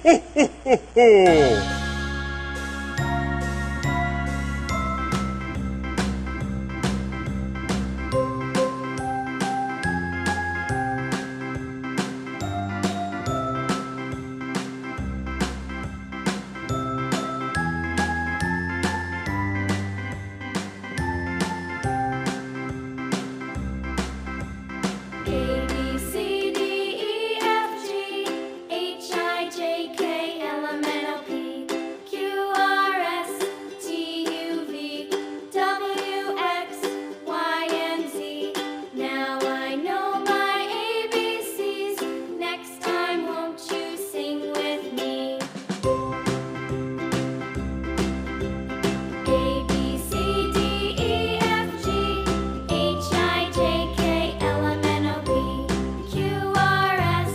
ho, ho, ho, ho. A B C D E F G H I J K L M N O P Q R S T U V W X Y and Z. Now I know my ABCs. Next time, won't you sing with me? A B C D E F G H I J K L M N O P Q R S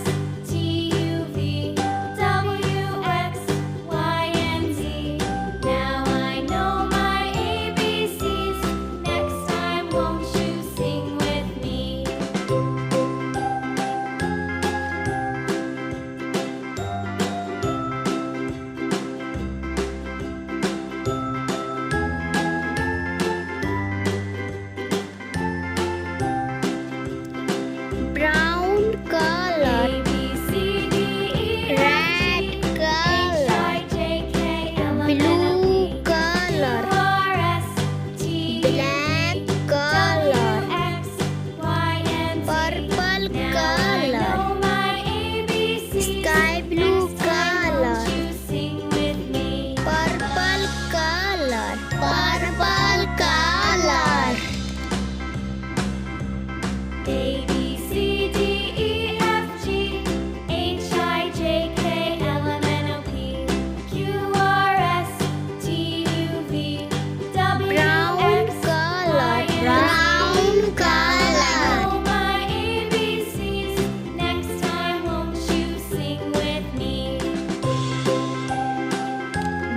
T U V W X Y and Z. Now I know my ABCs. Next time, won't you sing with me? Brown color, A B C D E red H color, I J K L M N O blue P color, Q R S T black color, X Y and Z. purple Now I color, know my ABCs. sky blue Next time, color, won't you sing with me? purple color, purple color. A B C D E F G H I J K L M N O P Q R S T U V W Brown X color, Y and Z. brown Now I color. know my ABCs. Next time, won't you sing with me?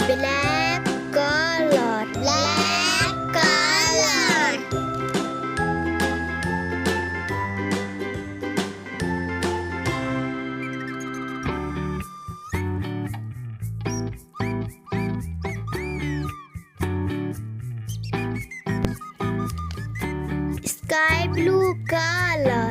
Black color, black color. Sky blue color,